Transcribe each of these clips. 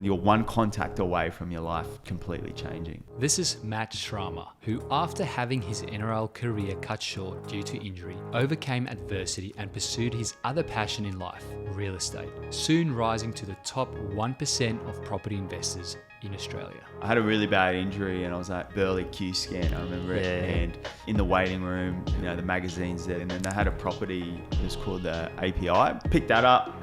You're one contact away from your life completely changing. This is Matt Srama, who after having his NRL career cut short due to injury, overcame adversity and pursued his other passion in life, real estate, soon rising to the top 1% of property investors in Australia. I had a really bad injury and I was at Burleigh Q scan, I remember it. And in the waiting room, the magazine's there, and then they had a property, it was called the API. Picked that up.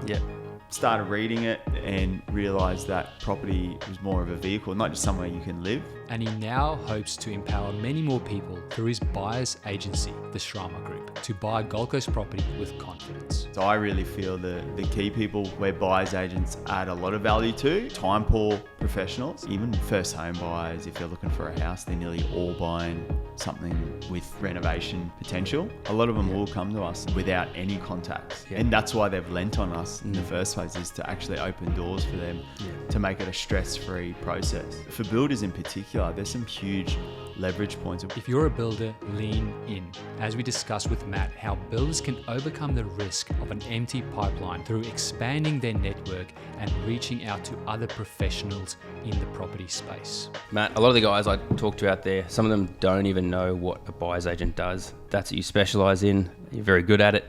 Started reading it and realised that property was more of a vehicle, not just somewhere you can live. And he now hopes to empower many more people through his buyer's agency, the Srama Group, to buy Gold Coast property with confidence. So I really feel the key people where buyer's agents add a lot of value to, time poor professionals, even first home buyers. If you're looking for a house, they're nearly all buying something with renovation potential. A lot of them will come to us without any contacts. And that's why they've lent on us in the first place, is to actually open doors for them to make it a stress-free process. For builders in particular, there's some huge leverage points. If you're a builder, lean in. As we discussed with Matt, how builders can overcome the risk of an empty pipeline through expanding their network and reaching out to other professionals in the property space. Matt, a lot of the guys I talk to out there, some of them don't even know what a buyer's agent does. That's what you specialise in. You're very good at it.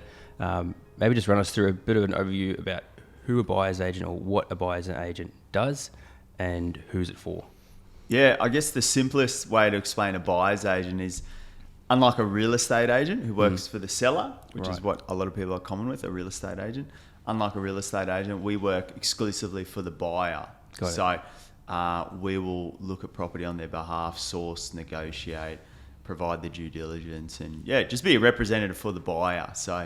Maybe just run us through a bit of an overview about who a buyer's agent or what a buyer's agent does and who's it for. Yeah, I guess the simplest way to explain a buyer's agent is, unlike a real estate agent who works for the seller, which is what a lot of people are common with, a real estate agent. Unlike a real estate agent, we work exclusively for the buyer. So we will look at property on their behalf, source, negotiate, provide the due diligence, and just be a representative for the buyer. So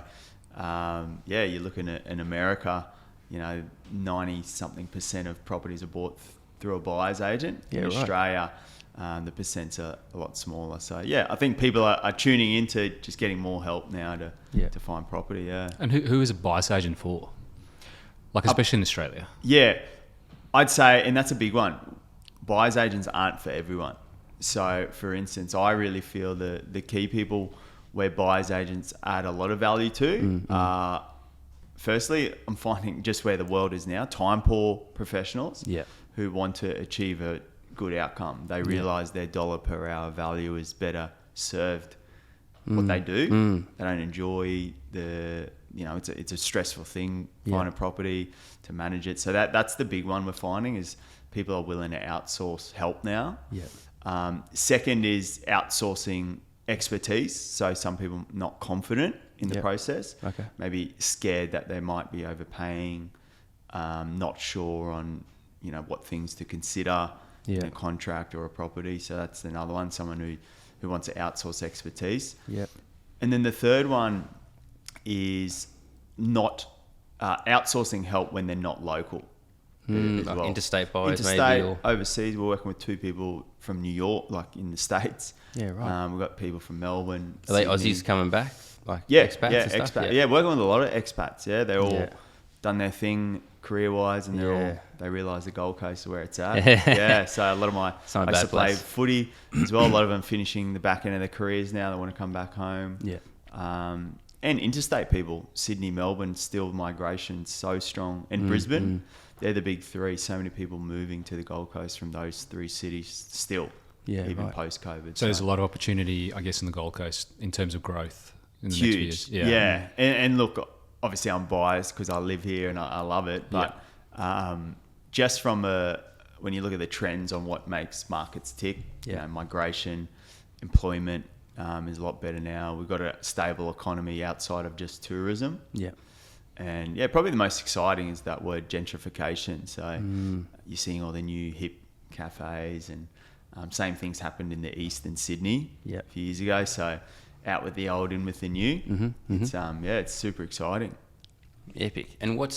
you're looking at in America, 90-something% of properties are bought through a buyer's agent. In Australia, the percents are a lot smaller. So I think people are tuning into just getting more help now to find property. And who is a buyer's agent for? Like especially in Australia? Yeah, I'd say, and that's a big one, buyer's agents aren't for everyone. So for instance, I really feel the key people where buyer's agents add a lot of value to firstly, I'm finding just where the world is now, time poor professionals who want to achieve a good outcome. They realise their dollar per hour value is better served what they do. They don't enjoy it's a stressful thing, find a property, to manage it. So that's the big one we're finding, is people are willing to outsource help now. Second is outsourcing expertise. So some people not confident in the process, maybe scared that they might be overpaying, not sure on what things to consider in a contract or a property. So that's another one, someone who wants to outsource expertise. And then the third one is not outsourcing help when they're not local. Like interstate buyers, interstate, maybe, overseas. We're working with 2 people from New York, like in the States. We've got people from Melbourne. Are they Sydney. Aussies coming back? Like expats and stuff? Working with a lot of expats. They're all done their thing career-wise, and they realise the Gold Coast is where it's at. So a lot of I used to play footy as well. A lot of them finishing the back end of their careers now. They want to come back home. And interstate people, Sydney, Melbourne, still migration so strong. And Brisbane, they're the big 3. So many people moving to the Gold Coast from those 3 cities still, even post-COVID. So there's a lot of opportunity, I guess, in the Gold Coast in terms of growth in the next few years. And look, obviously I'm biased because I live here and I love it. But just from when you look at the trends on what makes markets tick, migration, employment, is a lot better now. We've got a stable economy outside of just tourism. And probably the most exciting is that word gentrification. So you're seeing all the new hip cafes, and same things happened in the east in Sydney a few years ago. So out with the old, in with the new. It's super exciting. Epic. And what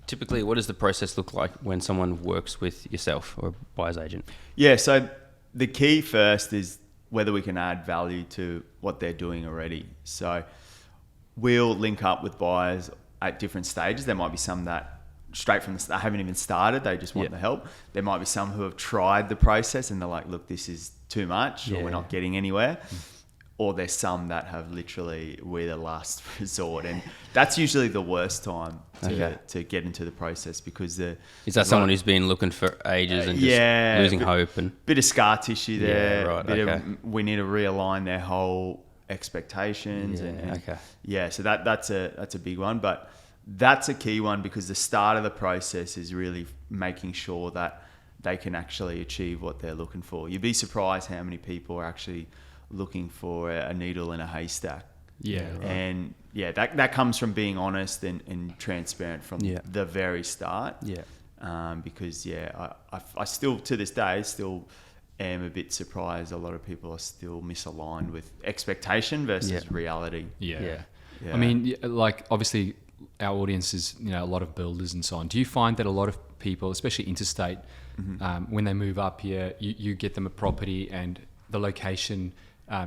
does the process look like when someone works with yourself or a buyer's agent? So the key first is whether we can add value to what they're doing already. So we'll link up with buyers at different stages. There might be some that straight from the start haven't even started, they just want the help. There might be some who have tried the process and they're like, look, this is too much, or we're not getting anywhere. or there's some that have literally, we're the last resort, and that's usually the worst time to get into the process, because is that someone who's been looking for ages and just losing hope and bit of scar tissue there. Yeah, right. We need to realign their whole expectations. So that's a big one, but that's a key one, because the start of the process is really making sure that they can actually achieve what they're looking for. You'd be surprised how many people are actually looking for a needle in a haystack. Yeah, right. And that comes from being honest and transparent from the very start. Because I still, to this day, am a bit surprised a lot of people are still misaligned with expectation versus reality. I mean, like, obviously our audience is, a lot of builders and so on. Do you find that a lot of people, especially interstate, when they move up here, you get them a property, and the location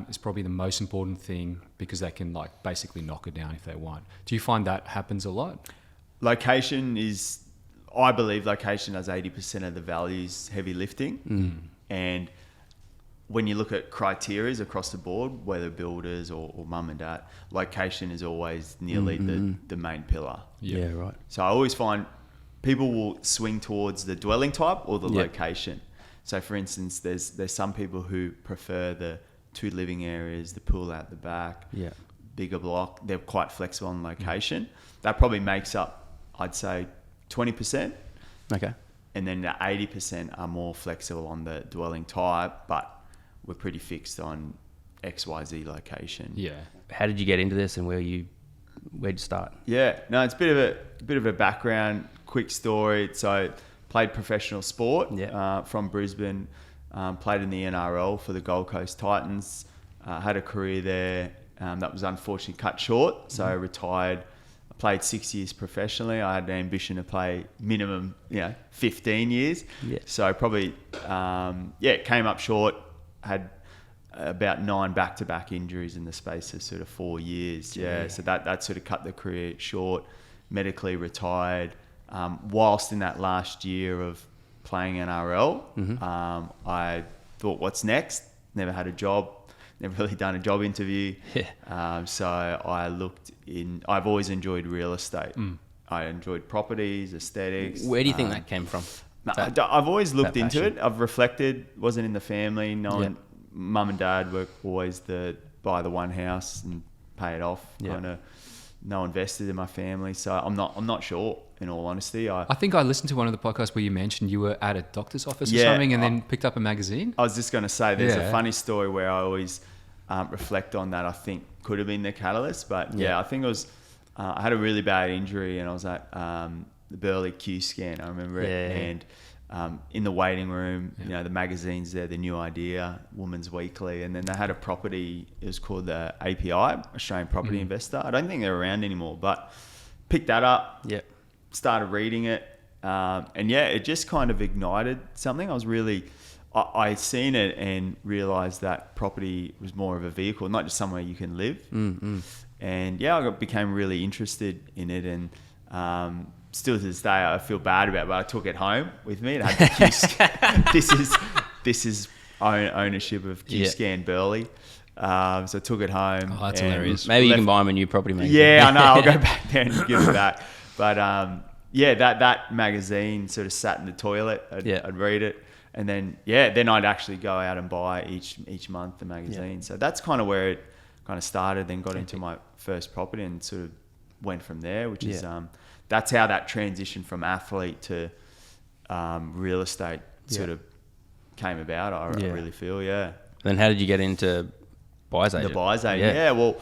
is probably the most important thing, because they can basically knock it down if they want. Do you find that happens a lot? I believe location does 80% of the values heavy lifting. And when you look at criteria across the board, whether builders or mum and dad, location is always nearly the main pillar. Yeah, right. So I always find people will swing towards the dwelling type or the location. So for instance, there's some people who prefer the 2 living areas, the pool out the back, bigger block. They're quite flexible on location. That probably makes up, I'd say, 20%. Okay. And then the 80% are more flexible on the dwelling type, but we're pretty fixed on XYZ location. Yeah. How did you get into this, and where'd you start? Yeah, no, it's a bit of a background, quick story. So played professional sport from Brisbane, played in the NRL for the Gold Coast Titans, had a career there that was unfortunately cut short, so I retired. I played 6 years professionally. I had an ambition to play minimum, 15 years. Yeah. So probably, came up short, had about 9 back-to-back injuries in the space of sort of 4 years. Yeah. So that sort of cut the career short, medically retired. Whilst in that last year of playing NRL, I thought, what's next? Never had a job, never really done a job interview. So I've always enjoyed real estate. I enjoyed properties, aesthetics. Where do you think that came from? I've always looked into it. I've reflected, wasn't in the family. Mum and dad were always buy the one house and pay it off. Kind of no invested in my family. So I'm not sure, in all honesty. I think I listened to one of the podcasts where you mentioned you were at a doctor's office or something, and then picked up a magazine. I was just going to say, there's a funny story where I always reflect on that. I think could have been the catalyst, but I think it was, I had a really bad injury, and I was at the Burleigh Q scan. I remember it. And in the waiting room, the magazine's there, The New Idea, Women's Weekly, and then they had a property, it was called the API, Australian Property Investor. I don't think they're around anymore, but picked that up, started reading it, and it just kind of ignited something. I seen it and realised that property was more of a vehicle, not just somewhere you can live. And I became really interested in it, and still to this day, I feel bad about it, but I took it home with me. It had the this is ownership of Q-Scan Burleigh. So I took it home. Oh, that's hilarious. Maybe you can buy them a new property magazine. Yeah, I know. I'll go back there and give it back. But that magazine sort of sat in the toilet. I'd read it. And then I'd actually go out and buy each month the magazine. So that's kind of where it kind of started, then got into my first property and sort of went from there, which is... that's how that transition from athlete to real estate sort of came about, I really feel, Then how did you get into buyer's agent? The buyer's agent, well,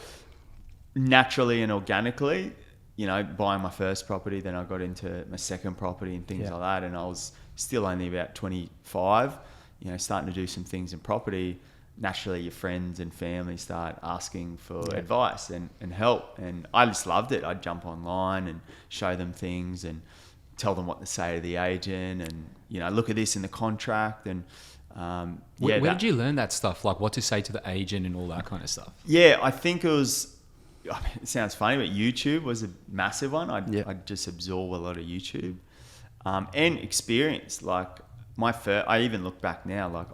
naturally and organically, buying my first property, then I got into my second property and things like that, and I was still only about 25, starting to do some things in property. Naturally, your friends and family start asking for advice and help. And I just loved it. I'd jump online and show them things and tell them what to say to the agent and, look at this in the contract. And where did you learn that stuff? Like what to say to the agent and all that kind of stuff? Yeah, I think it sounds funny, but YouTube was a massive one. I'd just absorb a lot of YouTube and experience. Like I even look back now, like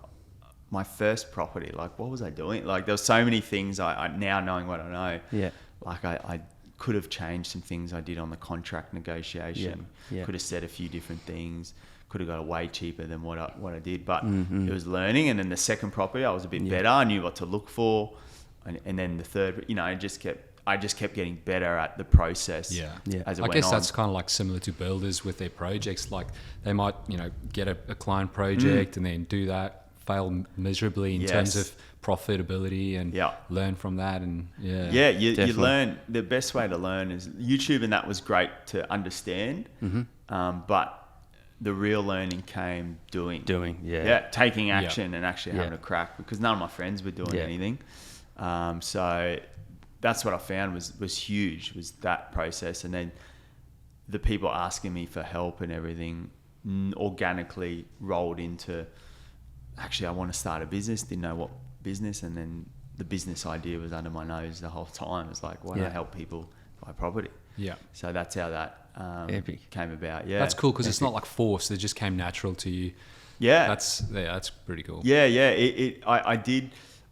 my first property, like what was I doing? Like there were so many things I now knowing what I know. Yeah. Like I could have changed some things I did on the contract negotiation. Yeah. Could have said a few different things. Could have got it way cheaper than what I did. But Mm-hmm. it was learning. And then the second property, I was a bit better. I knew what to look for. And then the third, I just kept getting better at the process. Yeah. As it I went guess on. that's kind of like similar to builders with their projects. Like they might, get a client project and then do that, fail miserably in terms of profitability and learn from that. And you learn. The best way to learn is YouTube, and that was great to understand. But the real learning came doing, taking action and actually having a crack, because none of my friends were doing anything. So that's what I found was huge, was that process. And then the people asking me for help and everything organically rolled into, actually, I want to start a business, didn't know what business. And then the business idea was under my nose the whole time. It's like, why don't I help people buy property? Yeah. So that's how that came about. Yeah. That's cool, because it's not like forced. It just came natural to you. Yeah. That's pretty cool. Yeah.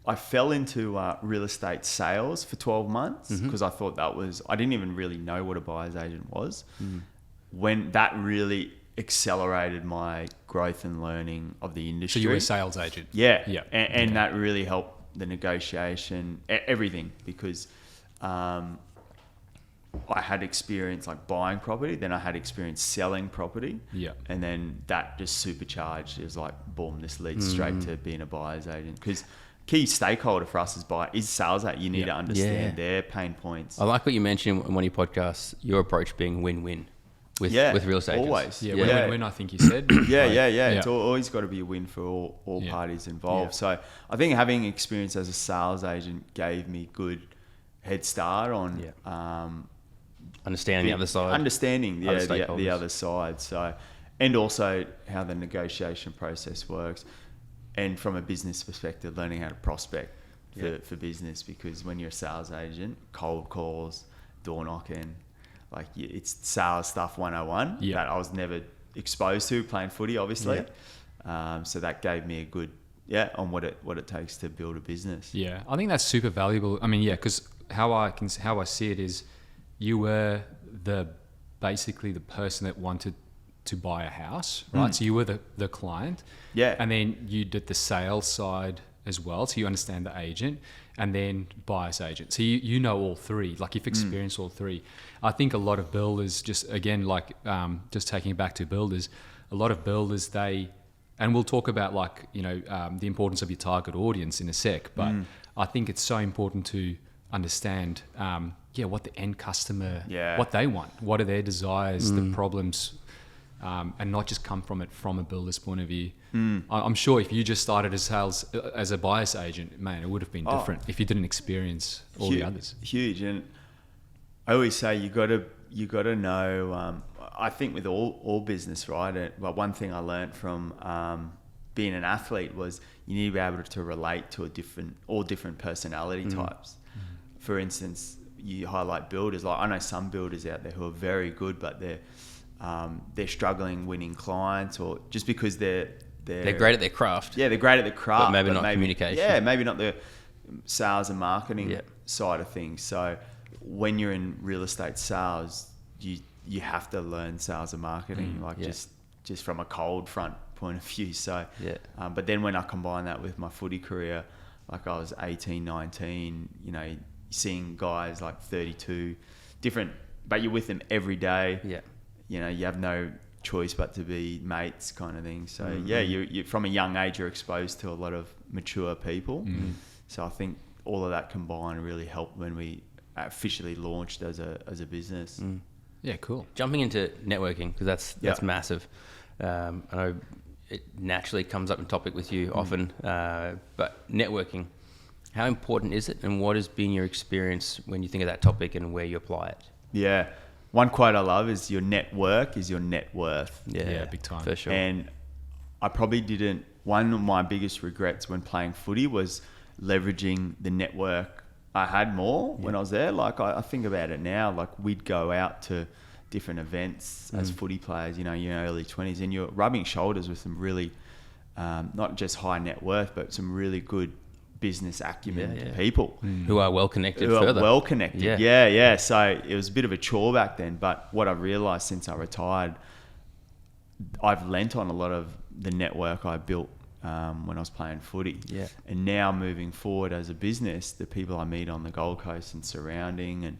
I fell into real estate sales for 12 months because I thought I didn't even really know what a buyer's agent was. When that really accelerated my growth and learning of the industry. So you were a sales agent? Yeah. And that really helped the negotiation, everything, because I had experience like buying property, then I had experience selling property. Yeah. And then that just supercharged. It was like, boom, this leads straight to being a buyer's agent. Because key stakeholder for us is sales agent. You need to understand their pain points. I like what you mentioned in one of your podcasts, your approach being win-win with real estate agents. Always. Yeah, win-win, I think you said. Yeah. It's always got to be a win for all parties involved. Yeah. So I think having experience as a sales agent gave me good head start on understanding the other side. Understanding the other side. So, and also how the negotiation process works. And from a business perspective, learning how to prospect for business, because when you're a sales agent, cold calls, door knocking, like it's sales stuff 101 that I was never exposed to playing footy, obviously. So that gave me a good on what it takes to build a business. Yeah, I think that's super valuable. I mean, because how I see it is, you were basically the person that wanted to buy a house, right? So you were the client. Yeah. And then you did the sales side as well. So you understand the agent, and then buyer's agent. So you know all three, like you've experienced all three. I think a lot of builders, just taking it back to builders, a lot of builders, and we'll talk about the importance of your target audience in a sec, but I think it's so important to understand what the end customer, what they want, what are their desires, the problems, and not just come from a builder's point of view. I'm sure if you just started as a buyer's agent, man, it would have been different if you didn't experience all the others. Huge. And I always say you got to know. I think with all business, right? But one thing I learned from being an athlete was you need to be able to relate to all different personality types. For instance, you highlight builders. Like I know some builders out there who are very good, but they're struggling winning clients, or just because they're great at their craft. Yeah, they're great at the craft, but maybe not communication. Yeah, maybe not the sales and marketing side of things. So when you're in real estate sales, you have to learn sales and marketing, just from a cold front point of view. So, but then when I combine that with my footy career, like I was 18, 19, seeing guys like 32, different, but you're with them every day. Yeah. You have no choice but to be mates, kind of thing. So you from a young age, you're exposed to a lot of mature people. So I think all of that combined really helped when we officially launched as a business. Yeah, cool. Jumping into networking, because that's massive. I know it naturally comes up in topic with you often, but networking, how important is it, and what has been your experience when you think of that topic and where you apply it? Yeah. One quote I love is, your network is your net worth. Yeah, big time. For sure. And I probably one of my biggest regrets when playing footy was leveraging the network I had more when I was there. Like I think about it now, like we'd go out to different events as footy players, in your early 20s, and you're rubbing shoulders with some really not just high net worth, but some really good business acumen Yeah. people Who are well connected who further. are well connected. Yeah. Yeah. So it was a bit of a chore back then, but what I've realized since I retired, I've lent on a lot of the network I built when I was playing footy. Yeah. And now moving forward as a business, the people I meet on the Gold Coast and surrounding, and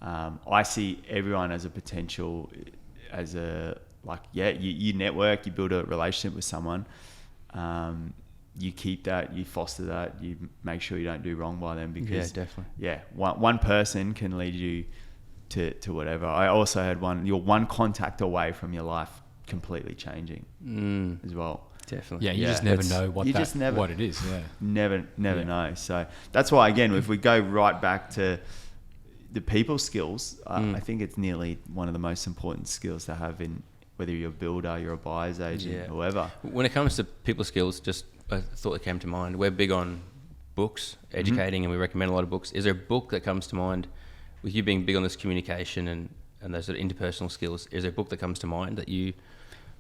I see everyone as a potential, as a, like, you network, you build a relationship with someone, you keep that, you foster that, you make sure you don't do wrong by them, because definitely. one person can lead you to whatever. I also had you're one contact away from your life completely changing as well. Definitely. Yeah, you just never know what it is. Yeah, never know. So that's why, again, if we go right back to the people skills, I think it's nearly one of the most important skills to have in whether you're a builder, you're a buyer's agent, whoever. When it comes to people skills, just a thought that came to mind. We're big on books, educating, and we recommend a lot of books. Is there a book that comes to mind, with you being big on this communication and those sort of interpersonal skills? Is there a book that comes to mind that you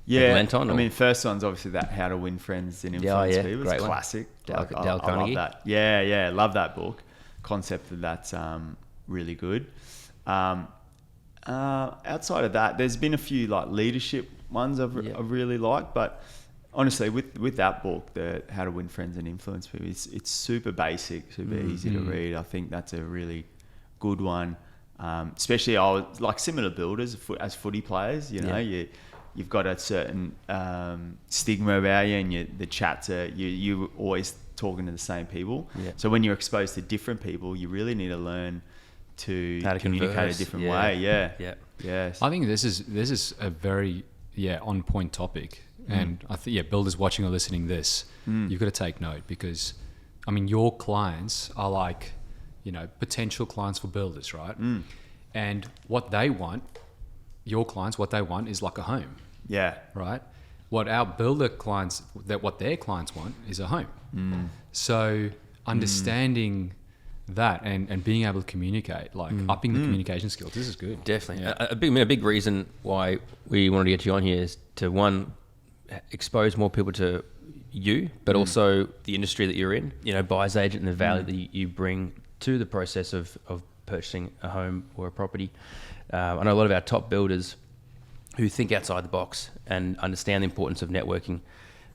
lent on? I mean, first one's obviously that How to Win Friends and Influence People. It's classic. Dale I love Carnegie. that. Yeah, love that book. Concept of that's really good. Outside of that, there's been a few like leadership ones I've really liked, but honestly, with that book, the How to Win Friends and Influence People, it's super basic, super easy to read. I think that's a really good one. Especially, I was like similar to builders as footy players. You know, you've got a certain stigma about you, and the chats are you always talking to the same people. Yeah. So when you're exposed to different people, you really need to learn how to communicate a different way. Yeah. I think this is a very on point topic, and I think builders watching or listening this, you've got to take note, because I mean your clients are like, potential clients for builders, right? And what they want, your clients, what they want is like a home. Yeah. Right. What our builder clients, what their clients want is a home. So understanding that and being able to communicate, like upping the communication skills, this is good. Definitely. A big reason why we wanted to get you on here is to, one, expose more people to you, but also the industry that you're in, buyer's agent, and the value that you bring to the process of purchasing a home or a property. I know a lot of our top builders who think outside the box and understand the importance of networking.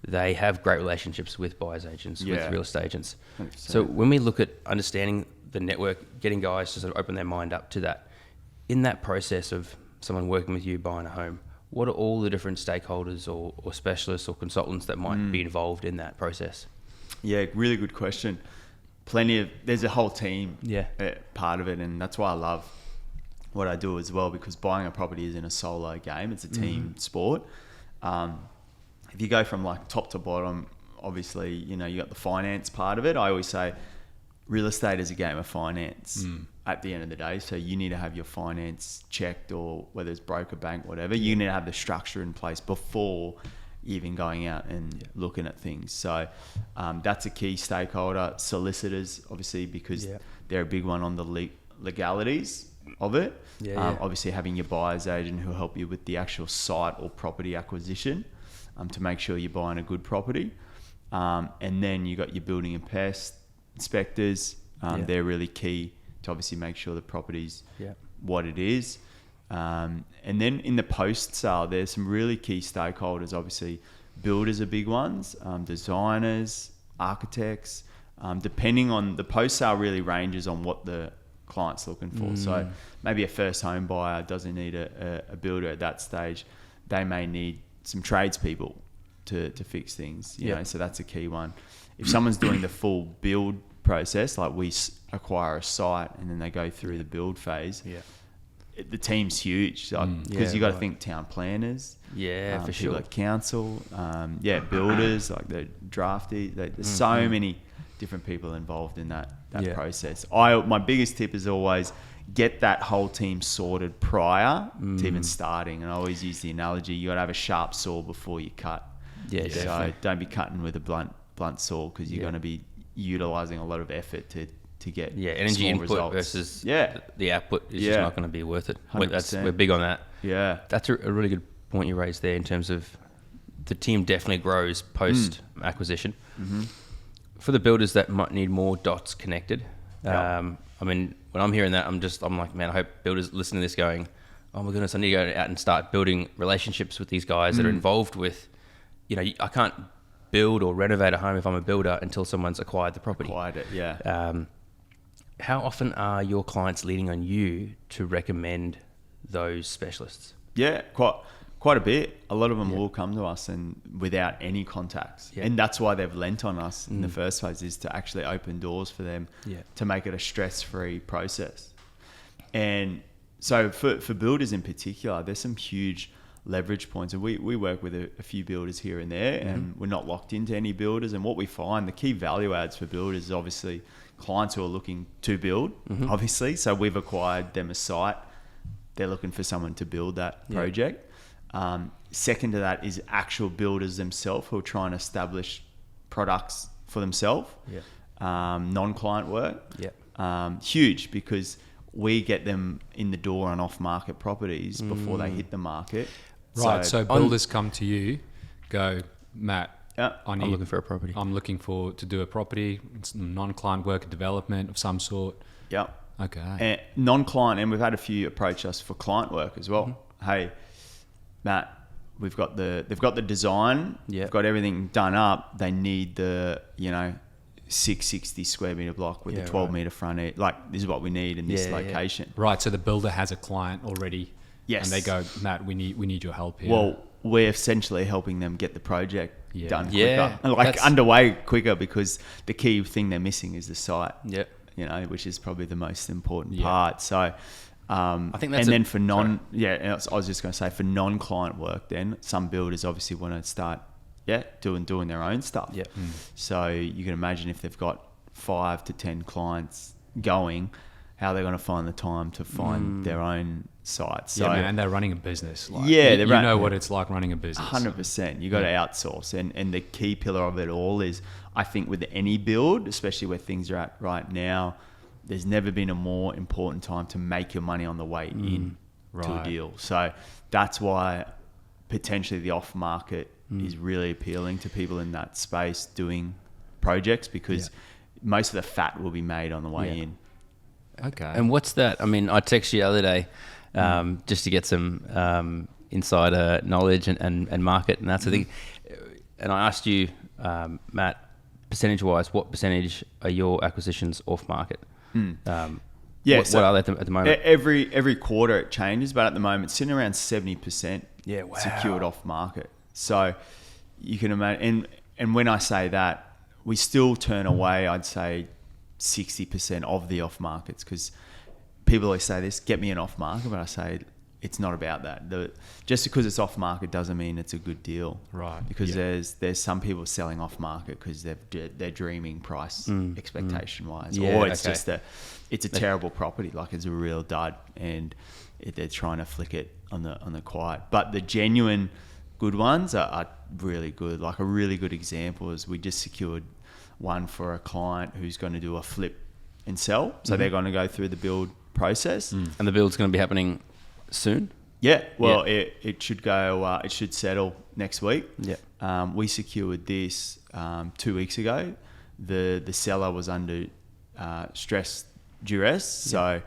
They have great relationships with buyer's agents, with real estate agents. 100%. So when we look at understanding the network, getting guys to sort of open their mind up to that, in that process of someone working with you buying a home, what are all the different stakeholders or specialists or consultants that might be involved in that process? Yeah, really good question. There's a whole team part of it, and that's why I love what I do as well, because buying a property isn't a solo game, it's a team sport. If you go from like top to bottom, obviously, you got the finance part of it. I always say real estate is a game of finance at the end of the day. So you need to have your finance checked, or whether it's broker, bank, whatever, you need to have the structure in place before even going out and looking at things. So that's a key stakeholder. Solicitors, obviously, because they're a big one on the legalities of it. Obviously having your buyer's agent who'll help you with the actual site or property acquisition. To make sure you're buying a good property. And then you got your building and pest inspectors. They're really key to obviously make sure the property's what it is. And then in the post sale, there's some really key stakeholders. Obviously, builders are big ones, designers, architects. Depending on the post sale, really ranges on what the client's looking for. So maybe a first home buyer doesn't need a builder at that stage. They may need some tradespeople to fix things, you know, so that's a key one. If someone's doing the full build process, like we acquire a site and then they go through the build phase, the team's huge, because you got to think town planners, for sure, like council, builders, like the drafty. There's so many different people involved in that process. My biggest tip is always get that whole team sorted prior to even starting. And I always use the analogy, you got to have a sharp saw before you cut. So don't be cutting with a blunt saw, because you're going to be utilizing a lot of effort to get energy input results. Versus the output is just not going to be worth it. We're big on that. That's a really good point you raised there in terms of the team definitely grows post acquisition. For the builders that might need more dots connected, I mean, when I'm hearing that, I'm like, man, I hope builders listen to this going, oh my goodness, I need to go out and start building relationships with these guys that are involved with, I can't build or renovate a home if I'm a builder until someone's acquired the property. Acquired it, yeah. How often are your clients leaning on you to recommend those specialists? Yeah, quite a bit. A lot of them will come to us and without any contacts. Yeah. And that's why they've lent on us in the first place, is to actually open doors for them to make it a stress-free process. And so for builders in particular, there's some huge leverage points. And we work with a few builders here and there, and we're not locked into any builders. And what we find, the key value adds for builders is obviously clients who are looking to build, obviously. So we've acquired them a site. They're looking for someone to build that project. Second to that is actual builders themselves who are trying to establish products for themselves. Non-client work. Huge, because we get them in the door on off-market properties before they hit the market. Right. So builders come to you, go, Matt, I'm looking for a property. I'm looking to do a property. It's non-client work, development of some sort. Yep. Okay. And non-client, and we've had a few approach us for client work as well. Hey, Matt, they've got the design, they've got everything done up. They need the 660 square meter block with a 12 meter front end. Like, this is what we need in this location. Right. So the builder has a client already. Yes. And they go, Matt, we need your help here. Well, we're essentially helping them get the project done quicker, That's underway quicker, because the key thing they're missing is the site. Yep. Which is probably the most important part. So, I think that's. And then for I was just going to say, for non-client work, then some builders obviously want to start, doing their own stuff. Yeah. So you can imagine if they've got 5 to 10 clients going, how they're going to find the time to find their own site. So, and they're running a business. Like, you know what it's like running a business. 100%. You got to outsource, and the key pillar of it all is, I think, with any build, especially where things are at right now, there's never been a more important time to make your money on the way in to a deal. So that's why potentially the off market is really appealing to people in that space doing projects, because most of the fat will be made on the way in. Okay. And what's that? I mean, I texted you the other day just to get some insider knowledge and market and that sort of thing. And I asked you, Matt, percentage-wise, what percentage are your acquisitions off-market? What are they at the moment? Every quarter it changes, but at the moment, it's sitting around 70% secured off-market. So you can imagine, and when I say that, we still turn away, I'd say, 60% of the off markets, because people always say this, get me an off market, but I say it's not about that. Just because it's off market doesn't mean it's a good deal, right? Because there's some people selling off market because they're dreaming price expectation wise, or it's just it's a terrible property, like it's a real dud, and they're trying to flick it on the quiet. But the genuine good ones are really good. Like, a really good example is we just secured one for a client who's going to do a flip and sell. So they're going to go through the build process. And the build's going to be happening soon? Yeah. Well, it should go, it should settle next week. Yeah. We secured this 2 weeks ago. The seller was under duress. So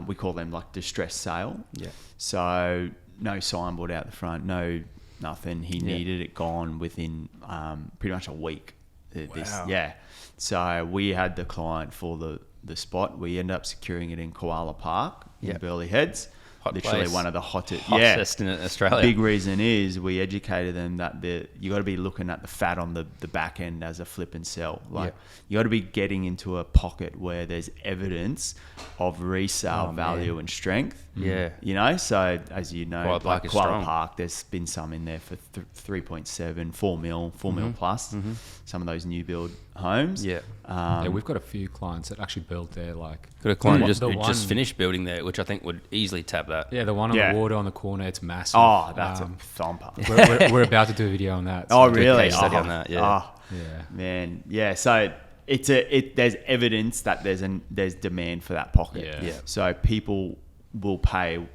we call them like distress sale. Yeah. So no signboard out the front, no nothing. He needed it gone within pretty much a week. So we had the client for the spot. We ended up securing it in Koala Park in Burleigh Heads. Literally place. One of the hottest in Australia. Big reason is we educated them that you got to be looking at the fat on the back end as a flip and sell. Like, you got to be getting into a pocket where there's evidence of resale value and strength. Yeah. So as you know, Koala Park, there's been some in there for 3.7, 4 mil plus. Some of those new build homes. We've got a few clients that actually built there. Like, got a client who just finished building there, which I think would easily tap that. Yeah, the one on the water on the corner, it's massive. Oh, that's a thumper. We're about to do a video on that. So really? Study on that. Yeah. Man. Yeah. So there's evidence that there's demand for that pocket. Yeah. So people will pay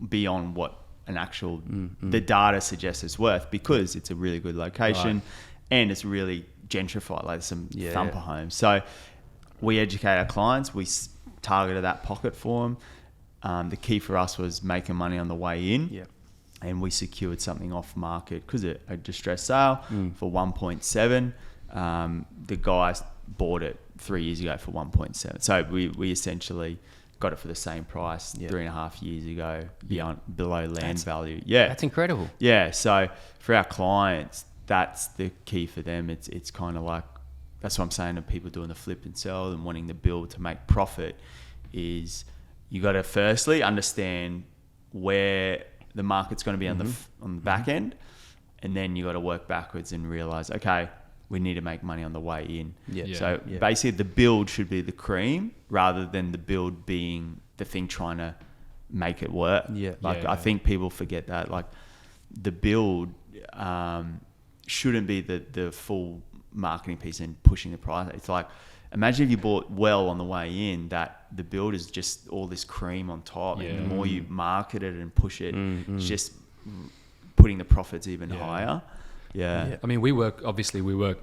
beyond what an actual the data suggests it's worth, because it's a really good location and it's really gentrified, like some thumper homes. So we educate our clients. We targeted that pocket for them. The key for us was making money on the way in. Yeah. And we secured something off market because a distressed sale for 1.7. The guys bought it 3 years ago for 1.7. So we essentially got it for the same price 3.5 years ago, below land value. Yeah, That's incredible. Yeah, so for our clients, that's the key for them. It's kind of like, that's what I'm saying to people doing the flip and sell and wanting to build to make profit, is you got to firstly understand where the market's going to be on the back end, and then you got to work backwards and realize, okay, we need to make money on the way in. So basically the build should be the cream rather than the build being the thing trying to make it work. I think people forget that, like, the build shouldn't be the full marketing piece and pushing the price. It's like, imagine if you bought well on the way in, that the build is just all this cream on top, and the more you market it and push it, it's just putting the profits even higher. Yeah. I mean, we work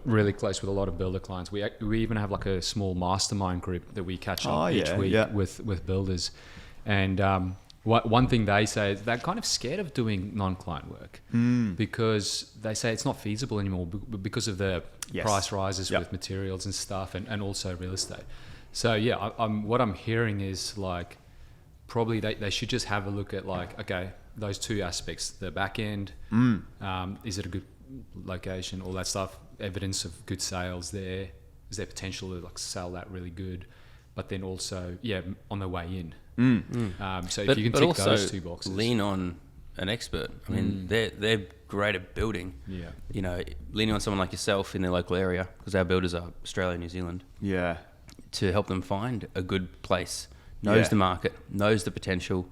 really close with a lot of builder clients. We even have like a small mastermind group that we catch up each week with builders. And one thing they say is they're kind of scared of doing non-client work because they say it's not feasible anymore because of the price rises with materials and stuff, and also real estate. So what I'm hearing is, like, probably they should just have a look at, like, okay, those two aspects, the back end, is it a good location, all that stuff, evidence of good sales there, is there potential to, like, sell that really good, but then also on the way in. So if you can tick those two boxes, lean on an expert. I mean, they're great at building. You know, leaning on someone like yourself in their local area, because our builders are Australia, New Zealand. To help them find a good place, knows the market, knows the potential,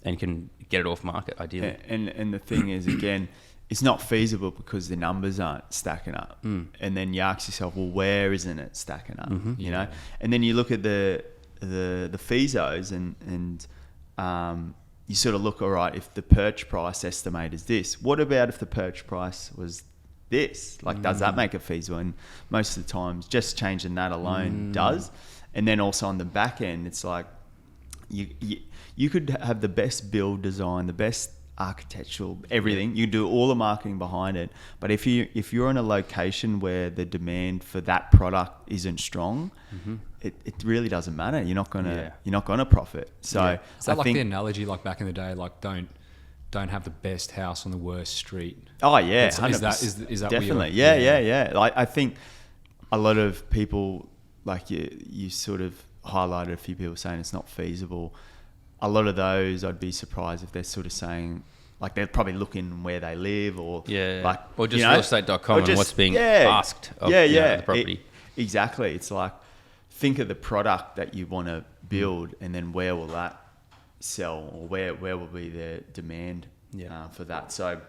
and can get it off market ideally. And the thing is, again, it's not feasible because the numbers aren't stacking up. And then you ask yourself, well, where isn't it stacking up? You know, and then you look at the FISOs and you sort of look, all right, if the purchase price estimate is this, what about if the purchase price was this? Like, does that make it feasible? And most of the times, just changing that alone does. And then also on the back end, it's like you could have the best build design, the best architectural, everything. You do all the marketing behind it, but if you're in a location where the demand for that product isn't strong, it really doesn't matter. You're not gonna profit. So is that like the analogy, like back in the day, like don't have the best house on the worst street? Oh yeah, is that definitely? Yeah. Like, I think a lot of people, like you sort of highlighted a few people saying it's not feasible. A lot of those, I'd be surprised if they're sort of saying, like, they're probably looking where they live, or like, or just realestate.com and what's being asked of the property. Exactly. It's like, think of the product that you want to build, and then where will that sell, or where will be the demand for that. So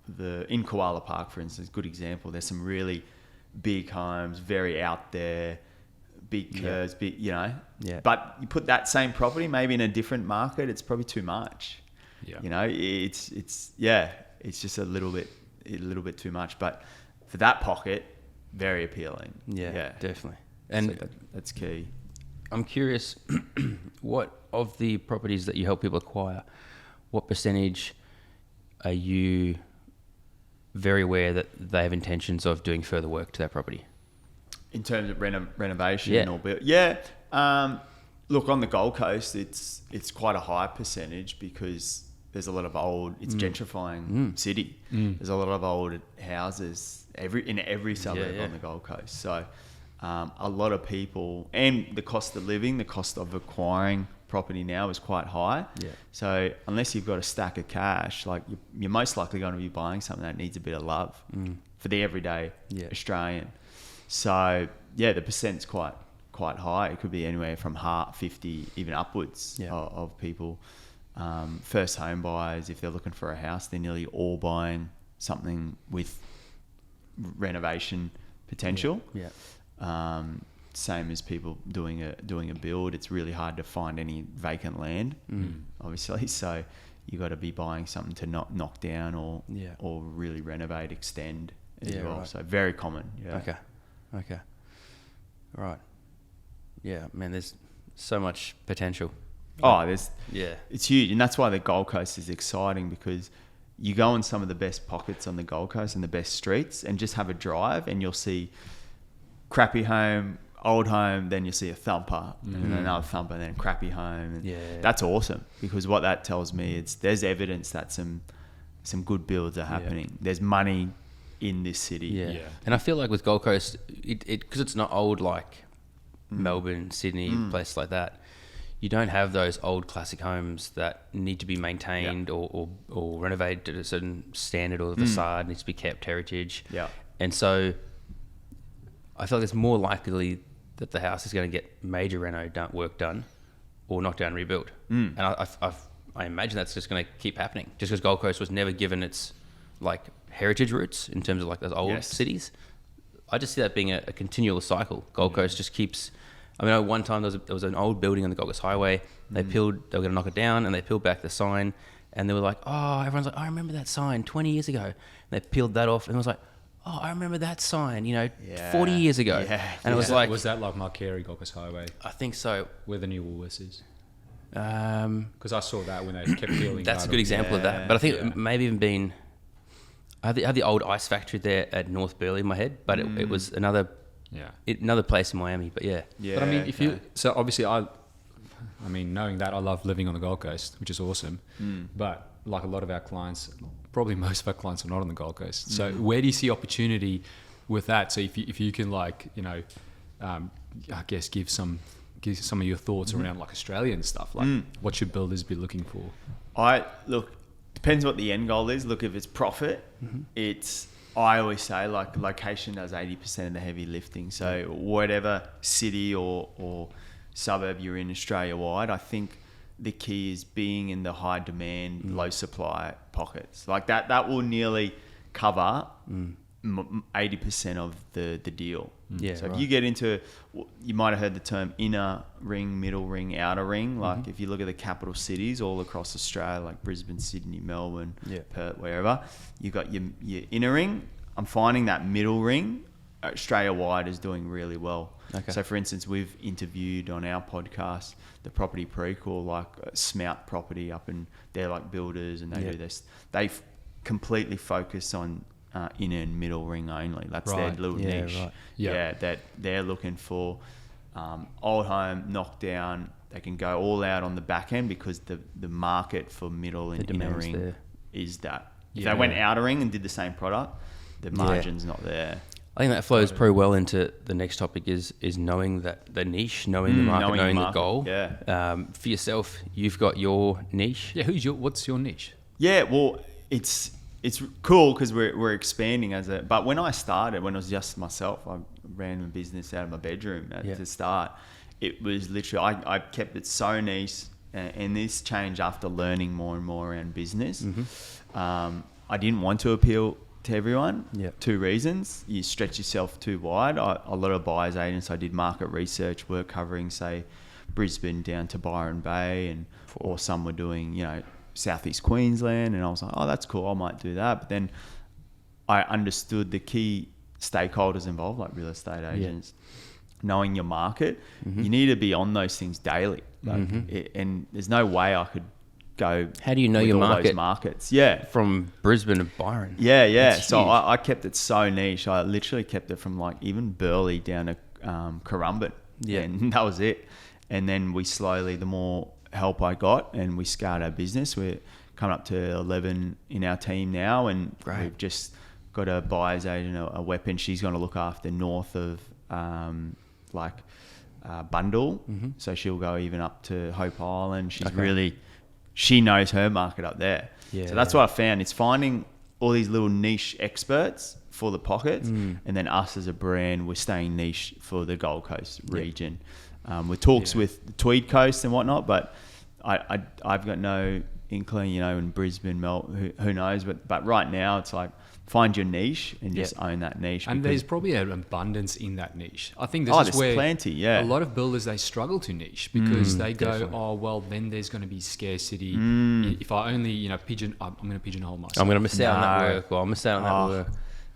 the in Koala Park, for instance, good example. There's some really big homes, very out there, big curves, big, you know. But you put that same property maybe in a different market, it's probably too much. You know, it's just a little bit too much. But for that pocket, very appealing. Yeah, definitely. And so that's key. I'm curious, what of the properties that you help people acquire, what percentage are you very aware that they have intentions of doing further work to that property? In terms of renovation or build? Look, on the Gold Coast, it's quite a high percentage because there's a lot of old, it's gentrifying city. There's a lot of old houses in every suburb on the Gold Coast. So a lot of people, and the cost of living, the cost of acquiring property now is quite high. So unless you've got a stack of cash, like, you're most likely going to be buying something that needs a bit of love for the everyday Australian. So the percent's quite high. It could be anywhere from 50, even upwards of people. First home buyers, if they're looking for a house, they're nearly all buying something with renovation potential. same as people doing a build. It's really hard to find any vacant land, obviously. So you got to be buying something to not knock down or really renovate, extend as well. Right. So very common. Yeah. Okay. Right. Yeah, man. There's so much potential. Oh, it's huge, and that's why the Gold Coast is exciting, because you go on some of the best pockets on the Gold Coast and the best streets, and just have a drive, and you'll see crappy home, old home, then you'll see a thumper, and another thumper, and then a crappy home. And that's awesome, because what that tells me is there's evidence that some good builds are happening. Yeah. There's money in this city. Yeah. And I feel like with Gold Coast, because it's not old like Melbourne, Sydney, places like that. You don't have those old classic homes that need to be maintained or renovated to a certain standard, or the facade needs to be kept heritage. Yeah. And so I feel like it's more likely that the house is going to get major work done or knocked down and rebuilt. And I imagine that's just going to keep happening, just because Gold Coast was never given its like heritage roots in terms of like those old cities. I just see that being a continual cycle. Gold Coast just keeps... I mean, one time there was an old building on the Gold Coast Highway. They were going to knock it down, and they peeled back the sign, and they were like, everyone's like, I remember that sign 20 years ago. And they peeled that off, and it was like, I remember that sign, 40 years ago. Yeah. And it was like... Was that like Marcari, Gold Coast Highway? I think so. Where the new Woolworths is? Because I saw that when they kept peeling. That's a good example of that. But I think it maybe even been... I have the old ice factory there at North Burleigh in my head, but it was another place in Miami. But but I mean, so obviously I mean, knowing that, I love living on the Gold Coast, which is awesome. But like a lot of our clients, probably most of our clients are not on the Gold Coast. So where do you see opportunity with that? So if you can I guess give some of your thoughts around like Australian stuff, like what should builders be looking for? Depends what the end goal is. Look, if it's profit, I always say like location does 80% of the heavy lifting. So whatever city or suburb you're in Australia wide, I think the key is being in the high demand, low supply pockets. Like that will nearly cover 80% of the deal. So if you get into, you might have heard the term inner ring, middle ring, outer ring. Like if you look at the capital cities all across Australia, like Brisbane, Sydney, Melbourne, Perth, wherever, you've got your inner ring. I'm finding that middle ring, Australia wide, is doing really well. Okay. So for instance, we've interviewed on our podcast the property prequel, like Smout Property up in, they're like builders, and they do this. They completely focus on inner and middle ring only. That's their little niche. Right. That they're looking for old home, knockdown. They can go all out on the back end, because the market for middle and inner ring is that. If they went outer ring and did the same product, the margin's not there. I think that flows pretty well into the next topic is knowing the niche, knowing the market, knowing the goal. Yeah. For yourself, you've got your niche. Yeah. What's your niche? Yeah. Well, it's cool because we're expanding but when I started, when it was just myself, I ran a business out of my bedroom to start. It was literally, I kept it so niche, and this changed after learning more and more around business. I didn't want to appeal to everyone. Two reasons: you stretch yourself too wide. A lot of buyers agents, I did market research work covering, say, Brisbane down to Byron Bay, or some were doing, Southeast Queensland, and I was like, oh, that's cool, I might do that. But then I understood the key stakeholders involved, like real estate agents, knowing your market. You need to be on those things daily, and there's no way I could go. How do you know your market? Those markets, from Brisbane to Byron. So I kept it so niche. I literally kept it from like even Burleigh down to Currumbin, and that was it. And then we slowly, the more help I got, and we scaled our business. We're coming up to 11 in our team now, and we've just got a buyer's agent, a weapon. She's going to look after north of Bundall, so she'll go even up to Hope Island. She knows her market up there. So that's what I found. It's finding all these little niche experts for the pockets, and then us as a brand, we're staying niche for the Gold Coast region. With talks with the Tweed Coast and whatnot, but I've got no inkling, in Brisbane, who knows? But right now it's like find your niche and just own that niche. And there's probably an abundance in that niche. I think this is where plenty, a lot of builders, they struggle to niche because they go, definitely. oh, well, then there's going to be scarcity. If I only, I'm going to pigeonhole myself. I'm going to miss out on that No. work. Well, I'll miss out on that work.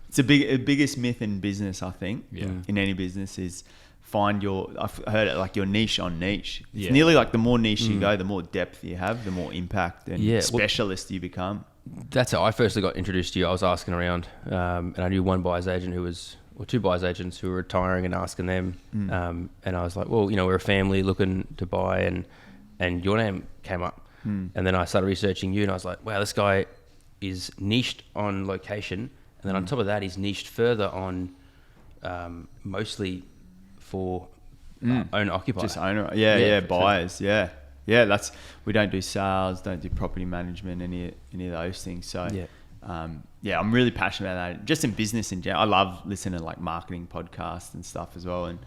It's a biggest myth in business, I think. Yeah. In any business is find I've heard it like your niche on niche. It's Yeah. nearly like the more niche you go, the more depth you have, the more impact and Yeah, well- specialist you become. That's how I firstly got introduced to you. I was asking around, and I knew one buyer's agent or two buyer's agents who were retiring, and asking them. And I was like, well, we're a family looking to buy, and your name came up. And then I started researching you, and I was like, wow, this guy is niched on location, and then on top of that, he's niched further on mostly for owner occupier. Just owner, for- buyers, we don't do sales, don't do property management, any of those things. So I'm really passionate about that. Just in business in general, I love listening to like marketing podcasts and stuff as well. And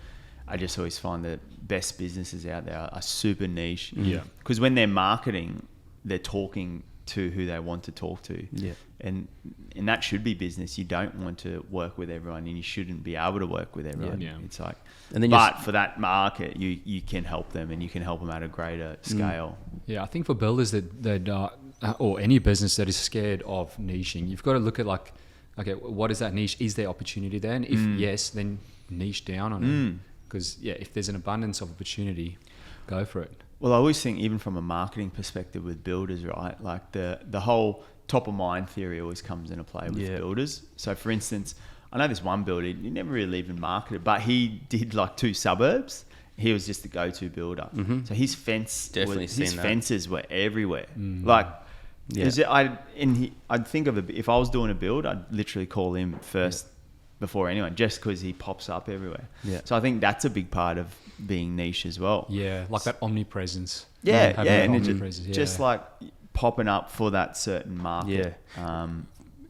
I just always find that best businesses out there are super niche. Yeah. Because when they're marketing, they're talking to who they want to talk to. Yeah. And that should be business. You don't want to work with everyone, and you shouldn't be able to work with everyone. Yeah. It's like, And then but for that market, you can help them, and you can help them at a greater scale. Yeah, I think for builders that or any business that is scared of niching, you've got to look at like, okay, what is that niche? Is there opportunity there? And if yes, then niche down on it. Because if there's an abundance of opportunity, go for it. Well, I always think, even from a marketing perspective with builders, right? Like the whole top of mind theory always comes into play with builders. So, for instance, I know this one builder, he never really even marketed, but he did like 2 suburbs. He was just the go-to builder. So his fences were everywhere. Like, I'd think of if I was doing a build, I'd literally call him first before anyone, just because he pops up everywhere. Yeah. So I think that's a big part of being niche as well. Yeah, like that omnipresence. Yeah, Having and that it omnipresence, just like popping up for that certain market.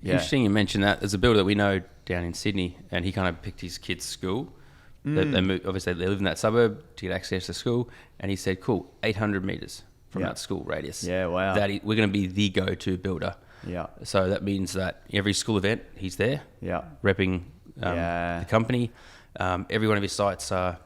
Interesting you mentioned that. There's a builder that we know down in Sydney, and he kind of picked his kids' school. They moved, obviously, they live in that suburb to get access to school, and he said, cool, 800 metres from that school radius. Yeah, wow. We're going to be the go-to builder. Yeah. So that means that every school event, he's there, Yeah. repping the company. Every one of his sites are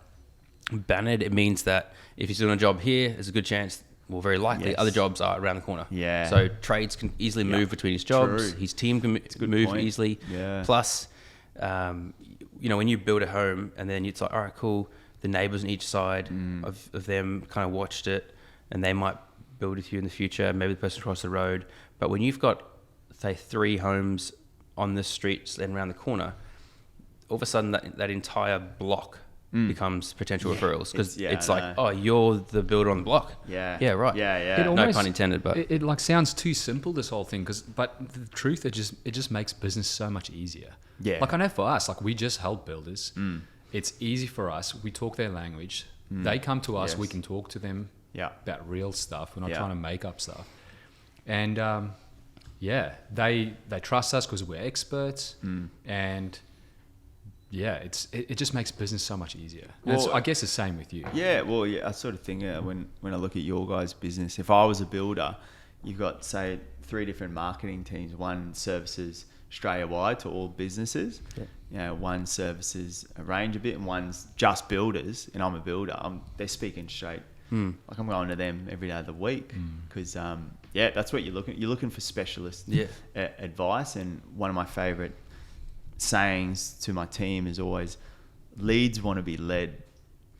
bannered. It means that if he's doing a job here, there's a good chance, well, very likely, other jobs are around the corner. Yeah. So trades can easily move between his jobs. True. His team can move point. easily. Yeah. Plus, when you build a home and then it's like, all right, cool, the neighbours on each side of them kind of watched it, and they might build with you in the future, maybe the person across the road. But when you've got, say, 3 homes on the streets and around the corner, all of a sudden that entire block becomes potential referrals, because it's like, oh, you're the builder on the block. Yeah. Right. Yeah. No pun intended, but it like sounds too simple, this whole thing. But the truth, it just makes business so much easier. Yeah. Like I know for us, like we just help builders. It's easy for us. We talk their language. They come to us. Yes. We can talk to them about real stuff. We're not trying to make up stuff. And they trust us because we're experts. And it just makes business so much easier. And Well, I guess the same with you. Yeah, well, I sort of think when I look at your guys' business, if I was a builder, you've got, say, 3 different marketing teams. One services Australia-wide to all businesses. One services a range a bit, and one's just builders, and I'm a builder. They're speaking straight. Like I'm going to them every day of the week because, that's what you're looking. You're looking for specialist advice. And one of my favourite sayings to my team is always, leads want to be led,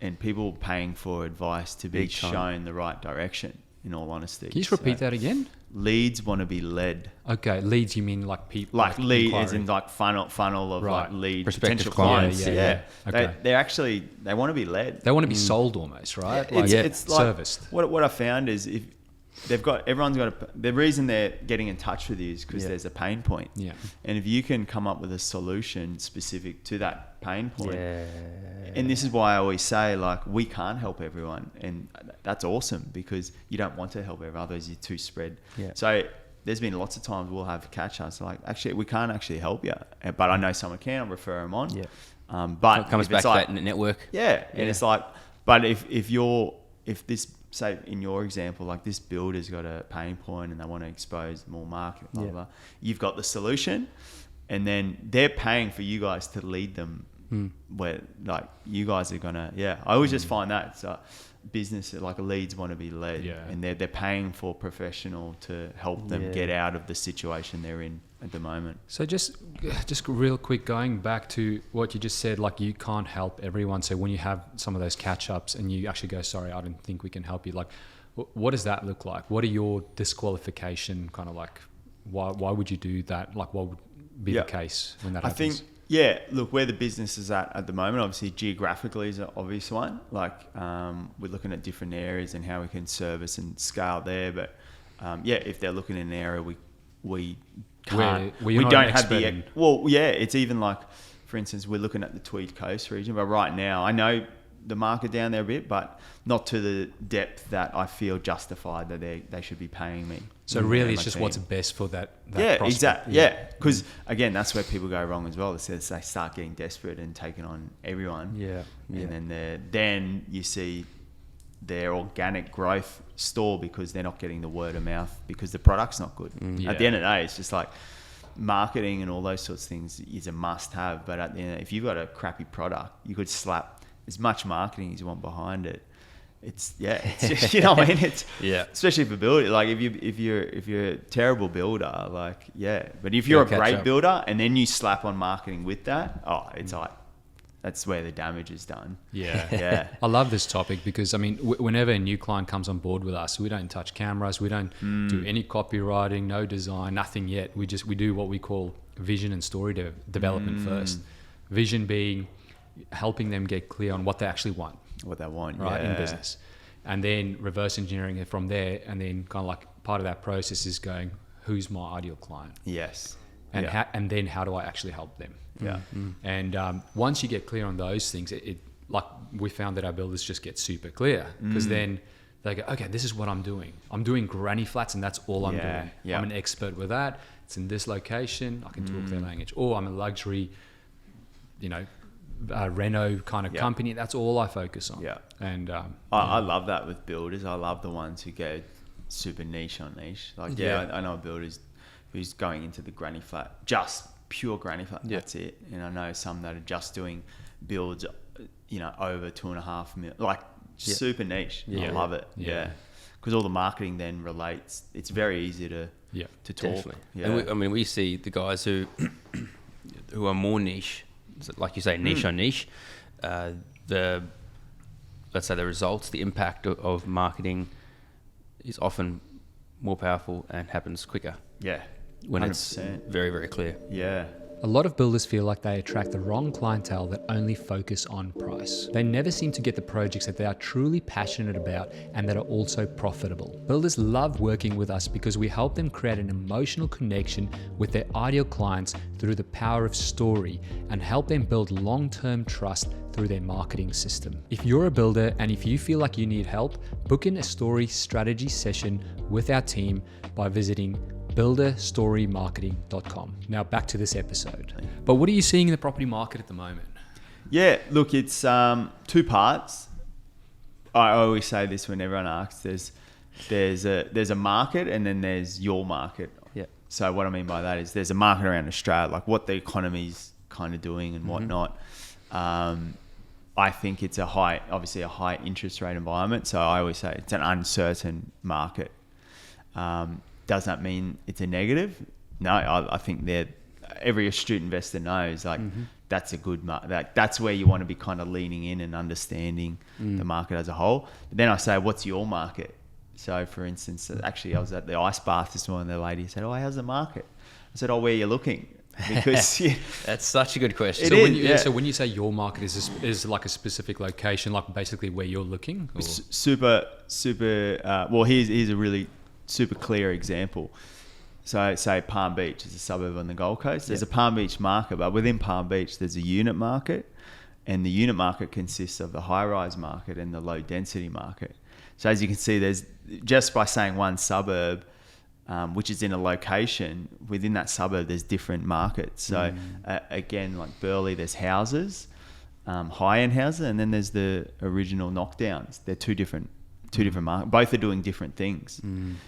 and people paying for advice to be shown the right direction, in all honesty. Can you just repeat that again? Leads want to be led. Okay, leads, you mean like people? Like lead inquiry. as in like funnel of Right. like lead Prospective potential clients. clients. Yeah. Okay. They're actually, they want to be led. They want to be sold almost, right? It's like, serviced. What I found is, if everyone's got the reason they're getting in touch with you is because there's a pain point. Yeah. And if you can come up with a solution specific to that pain point, and this is why I always say, like, we can't help everyone, and that's awesome, because you don't want to help everyone, otherwise you're too spread. So there's been lots of times we'll have catch-ups like, actually, we can't actually help you, but I know someone can, I'll refer them on. But it comes if back it's to like, that network. and it's like, but if this, say in your example, like this builder's got a pain point and they want to expose more market, blah, blah, blah, you've got the solution, and then they're paying for you guys to lead them where like you guys are gonna I always just find that it's business like leads want to be led, and they're paying for professional to help them get out of the situation they're in at the moment. So just real quick, going back to what you just said, like you can't help everyone. So when you have some of those catch ups and you actually go, sorry, I don't think we can help you. Like, what does that look like? What are your disqualification kind of like? Why would you do that? Like, what would be the case when that happens? I think, look, where the business is at the moment, obviously geographically is an obvious one. Like, we're looking at different areas and how we can service and scale there. But if they're looking in an area we can't, we don't have the, it's even like, for instance, we're looking at the Tweed Coast region, but right now I know the market down there a bit, but not to the depth that I feel justified that they should be paying me. So really it's just what's best for that prospect. Exactly. Because again, that's where people go wrong as well. They start getting desperate and taking on everyone. And then you see their organic growth stall because they're not getting the word of mouth because the product's not good. At the end of the day, it's just like marketing and all those sorts of things is a must have. But at the end, if you've got a crappy product, you could slap as much marketing as you want behind it. It's just, you know what I mean? It's especially for building. Like if you're a terrible builder, like but if you're a great builder and then you slap on marketing with that, it's like that's where the damage is done. I love this topic because I mean, whenever a new client comes on board with us, we don't touch cameras, we don't do any copywriting, no design, nothing yet. We do what we call vision and story development first. Vision being helping them get clear on what they actually want. What they want, in business. And then reverse engineering it from there. And then kind of like part of that process is going, who's my ideal client? Yes. And and then how do I actually help them? And once you get clear on those things, it like we found that our builders just get super clear because then they go, okay, this is what I'm doing. I'm doing granny flats and that's all I'm doing. I'm an expert with that. It's in this location. I can talk their language. Or I'm a luxury, Reno kind of company. That's all I focus on. And I love that with builders. I love the ones who go super niche on niche. Like I know a builder who's going into the granny flat, just pure granny flat. That's it. And I know some that are just doing builds, over 2.5 million, like super niche. I love it. Because all the marketing then relates. It's very easy to talk. And we see the guys who are more niche. Like you say, niche on niche, let's say the results, the impact of marketing is often more powerful and happens quicker. When 100%. It's very, very clear. A lot of builders feel like they attract the wrong clientele that only focus on price. They never seem to get the projects that they are truly passionate about and that are also profitable. Builders love working with us because we help them create an emotional connection with their ideal clients through the power of story and help them build long-term trust through their marketing system. If you're a builder and if you feel like you need help, book in a story strategy session with our team by visiting builderstorymarketing.com. Now back to this episode. But what are you seeing in the property market at the moment? Look, it's two parts. I always say this when everyone asks. There's a market and then there's your market. So what I mean by that is there's a market around Australia, like what the economy's kind of doing and whatnot. I think it's obviously a high interest rate environment. So I always say it's an uncertain market. Does that mean it's a negative? No, I think every astute investor knows that's a good market. That's where you want to be kind of leaning in and understanding the market as a whole. But then I say, what's your market? So for instance, actually I was at the ice bath this morning. The lady said, how's the market? I said, where are you looking? Because that's such a good question. So when you say your market is like a specific location, like basically where you're looking? Or? Super. Well, here's a really super clear example. So say Palm Beach is a suburb on the Gold Coast. There's a Palm Beach market, but within Palm Beach there's a unit market, and the unit market consists of the high-rise market and the low-density market. So as you can see, there's just by saying one suburb, which is in a location within that suburb, there's different markets. So again, like Burleigh, there's houses, high-end houses, and then there's the original knockdowns. They're two different two different markets. Both are doing different things.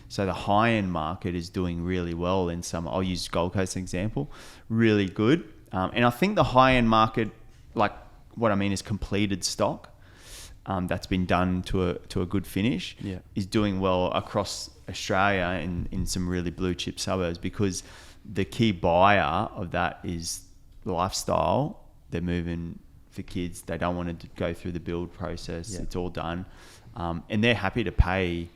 So the high-end market is doing really well in some. I'll use Gold Coast as an example. Really good. And I think the high-end market, like what I mean is completed stock, that's been done to a good finish, is doing well across Australia in some really blue chip suburbs, because the key buyer of that is lifestyle. They're moving for kids. They don't want to go through the build process. It's all done. And they're happy to pay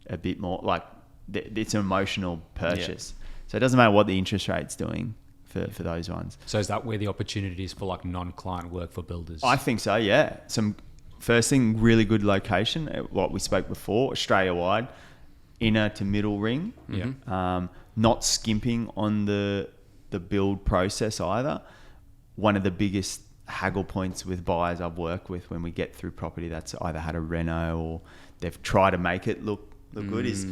a bit more. Like it's an emotional purchase. So it doesn't matter what the interest rate's doing for those ones. So is that where the opportunity is for like non-client work for builders? I think so, yeah. First thing, really good location. What we spoke before, Australia-wide, inner to middle ring. Not skimping on the build process either. One of the biggest haggle points with buyers I've worked with when we get through property that's either had a reno or they've tried to make it look good is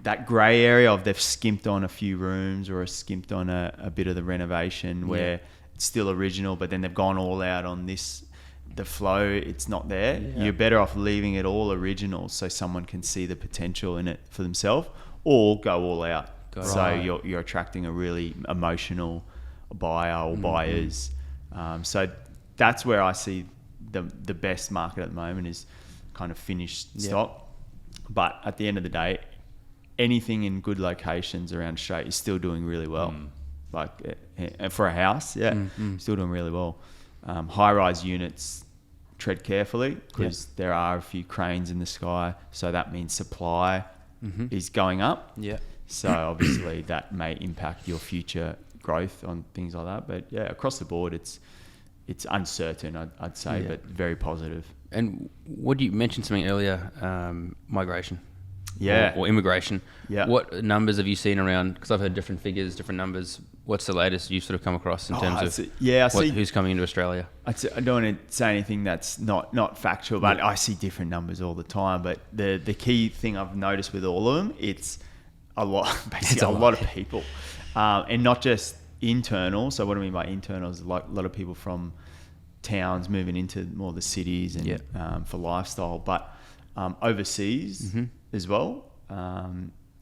that grey area of they've skimped on a few rooms or skimped on a bit of the renovation where it's still original, but then they've gone all out on the flow, it's not there. You're better off leaving it all original so someone can see the potential in it for themselves, or go all out. So you're attracting a really emotional buyer or buyers. So that's where I see the best market at the moment is kind of finished stock. But at the end of the day, anything in good locations around Australia is still doing really well. Like for a house, still doing really well. High-rise units, tread carefully because there are a few cranes in the sky. So that means supply is going up. So obviously that may impact your future growth on things like that. But yeah, across the board, it's uncertain, I'd say, but very positive. And what you mentioned something earlier, migration, or immigration. What numbers have you seen around? Because I've heard different figures, different numbers. What's the latest you've sort of come across in terms of who's coming into Australia? I don't want to say anything that's not factual, but I see different numbers all the time. But the key thing I've noticed with all of them, it's a lot, basically a lot of people, and not just internal. So what I mean by internal is like a lot of people from towns moving into more the cities and for lifestyle, but overseas as well.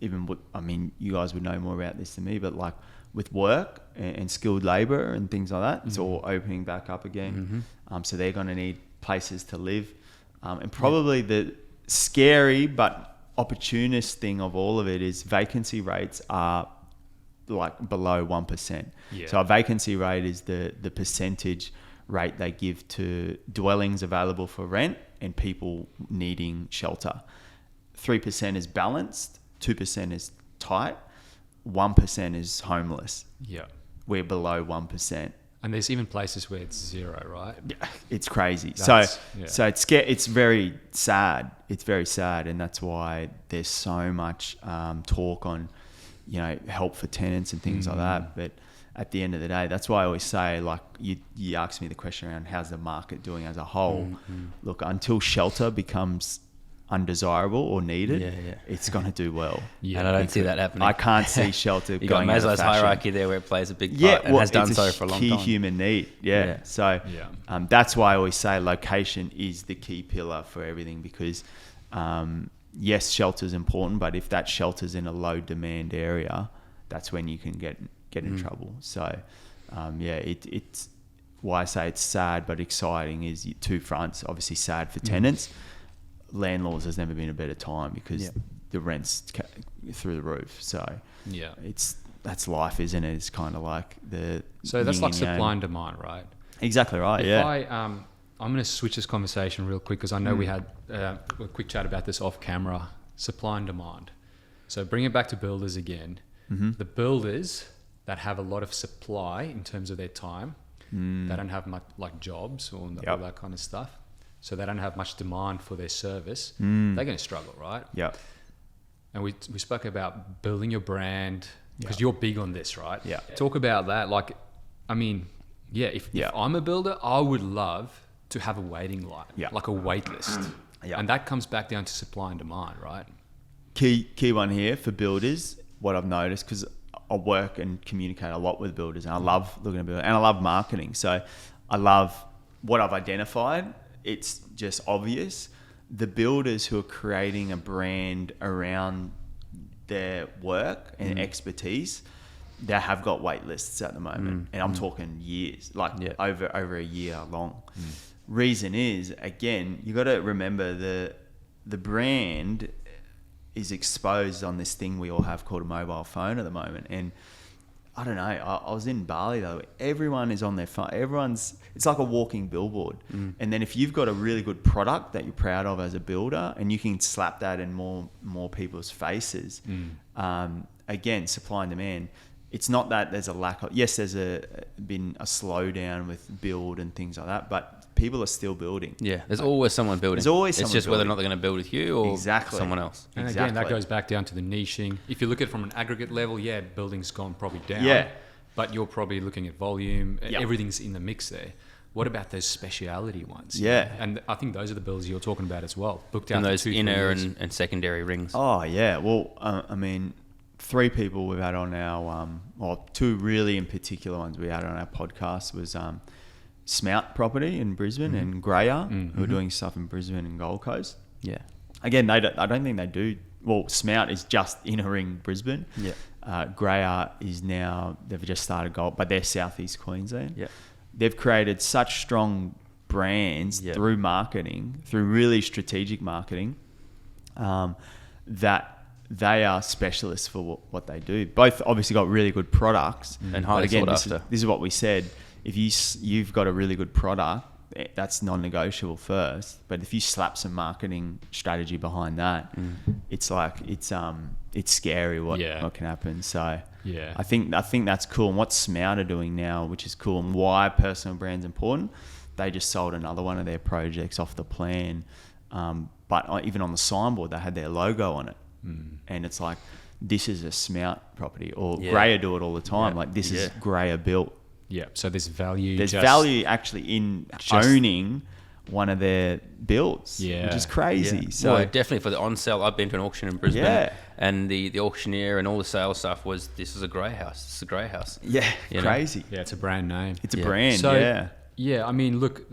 Even you guys would know more about this than me, but like with work and skilled labour and things like that, it's all opening back up again. So they're going to need places to live, and probably the scary but opportunist thing of all of it is vacancy rates are like below 1%. So a vacancy rate is the percentage rate they give to dwellings available for rent and people needing shelter. 3% is balanced, 2% is tight, 1% is homeless. We're below 1%. And there's even places where it's zero, right? It's crazy. So it's very sad. It's very sad, and that's why there's so much talk on, help for tenants and things like that. But at the end of the day, that's why I always say, like, you asked me the question around how's the market doing as a whole. Look, until shelter becomes undesirable or needed, it's going to do well. And I don't see that happening. I can't see shelter you going got Maslow's hierarchy there where it plays a big part and has done so for a long time. It's a key human need. So that's why I always say location is the key pillar for everything, because yes, shelter is important, but if that shelter's in a low demand area, that's when you can get in trouble. So it's why I say it's sad but exciting is two fronts. Obviously sad for tenants. Landlords, there's never been a better time because the rent's through the roof. So that's life, isn't it? It's kind of like so that's like supply and demand, right? Exactly right. I'm going to switch this conversation real quick because I know we had a quick chat about this off camera. Supply and demand. So bring it back to builders again. The builders that have a lot of supply in terms of their time, they don't have much like jobs or all that kind of stuff. So they don't have much demand for their service. They're going to struggle, right? And we spoke about building your brand because you're big on this, right? Talk about that. Like, I mean, if I'm a builder, I would love to have a waiting line, like a wait list. And that comes back down to supply and demand, right? Key one here for builders, what I've noticed, because I work and communicate a lot with builders and I love looking at builders and I love marketing. So I love what I've identified. It's just obvious. the builders who are creating a brand around their work and expertise, they have got wait lists at the moment. And I'm talking years, like over a year long. Reason is, again, you got to remember the brand is exposed on this thing we all have called a mobile phone at the moment. And I don't know, I was in Bali though, everyone is on their phone. It's like a walking billboard. And then if you've got a really good product that you're proud of as a builder, and you can slap that in more people's faces, again, supply and demand. It's not that there's a lack of, yes, there's been a slowdown with build and things like that, but people are still building. Yeah, there's always someone building. There's always It's someone just whether or building. not they're going to build with you or someone else. And again, that goes back down to the niching. If you look at it from an aggregate level, building's gone probably down. Yeah. But you're probably looking at volume. Yep. Everything's in the mix there. What about those speciality ones? Yeah. And I think those are the builders you're talking about as well. Booked out And for those 2-3 inner years. and secondary rings. Oh, yeah. Well, I mean, 3 people we've had on our, well, 2 really in particular ones we had on our podcast was Smout Property in Brisbane and Greyer, who are doing stuff in Brisbane and Gold Coast. Yeah. Again, I don't think they do. Well, Smout is just inner ring Brisbane. Yeah. Greyer is now, they've just started Gold, but they're Southeast Queensland. Yeah. They've created such strong brands through marketing, through really strategic marketing, that they are specialists for what they do. Both obviously got really good products. And highly sought after. This is what we said. If you've got a really good product, that's non-negotiable first. But if you slap some marketing strategy behind that, it's like it's scary what can happen. So I think that's cool. And what Smout are doing now, which is cool, and why personal brand's important, they just sold another one of their projects off the plan. But even on the signboard, they had their logo on it, and it's like, this is a Smout property, or Greyer do it all the time. Like, this is Greyer built. Yeah, so there's value. There's value actually in owning one of their builds, which is crazy. Yeah. So well, definitely for the on-sale, I've been to an auction in Brisbane, and the auctioneer and all the sales stuff was, this is a Grey house. This is a Grey house. Yeah, crazy. Yeah, it's a brand name. It's a brand, So, I mean, look,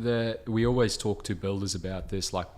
we always talk to builders about this, like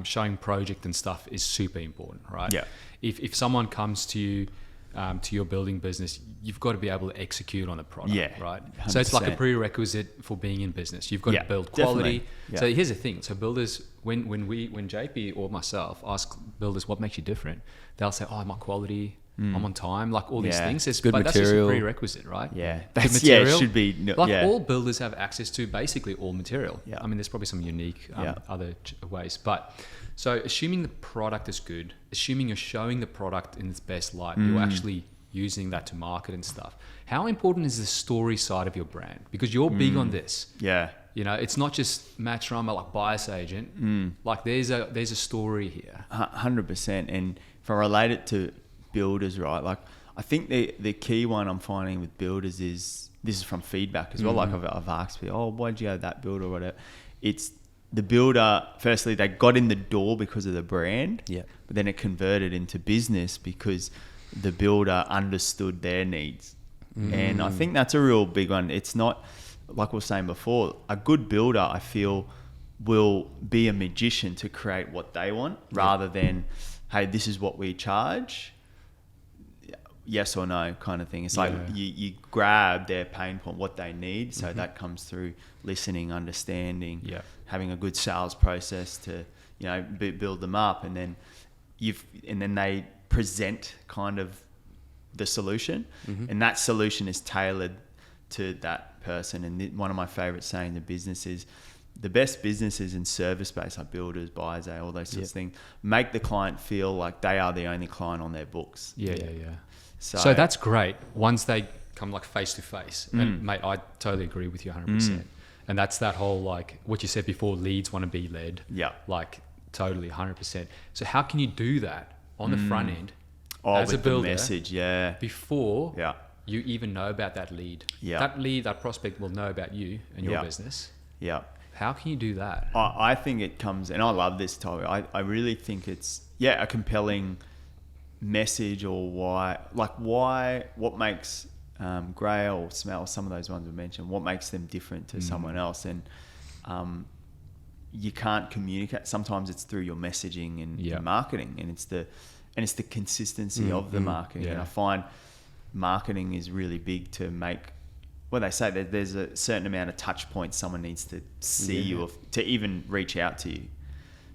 showing project and stuff is super important, right? Yeah. If someone comes to you, to your building business, you've got to be able to execute on the product, right? 100%. So it's like a prerequisite for being in business. You've got to build quality. So here's the thing. So builders, when JP or myself ask builders what makes you different, they'll say, oh, my quality, I'm on time, like all these things. Good but material. that's just a prerequisite, right? Yeah. Good material. It should be. All builders have access to basically all material. Yeah. I mean, there's probably some unique other ways, but so assuming the product is good, assuming you're showing the product in its best light, you're actually using that to market and stuff. How important is the story side of your brand? Because you're big on this. Yeah. You know, it's not just Matt Srama, like bias agent. Like there's a story here. 100%. And if I relate it to builders, right? Like, I think the key one I'm finding with builders is, this is from feedback as well. Like I've asked people, oh, why'd you have that builder or whatever? It's the builder, firstly, they got in the door because of the brand, but then it converted into business because the builder understood their needs. And I think that's a real big one. It's not, like we were saying before, a good builder, I feel, will be a magician to create what they want rather than, hey, this is what we charge, yes or no kind of thing. It's like you grab their pain point, what they need. So that comes through listening, understanding, having a good sales process to, build them up. And then they present kind of the solution, and that solution is tailored to that person. And one of my favorite saying to business is, the best businesses in service space, like builders, buyers, all those sorts of things, make the client feel like they are the only client on their books. So that's great once they come like face to face. And mate, I totally agree with you 100%. And that's that whole, like what you said before, leads want to be led. Like totally 100%. So how can you do that on the front end as a builder, the message, before you even know about that lead? That prospect will know about you and your business. How can you do that? I think it comes, and I love this topic. I really think it's a compelling message, or what makes Grey or Smell, some of those ones we mentioned, what makes them different to someone else. And you can't communicate. Sometimes it's through your messaging and marketing, and it's the consistency of the marketing. And I find marketing is really big to make. Well, they say that there's a certain amount of touch points someone needs to see you or to even reach out to you.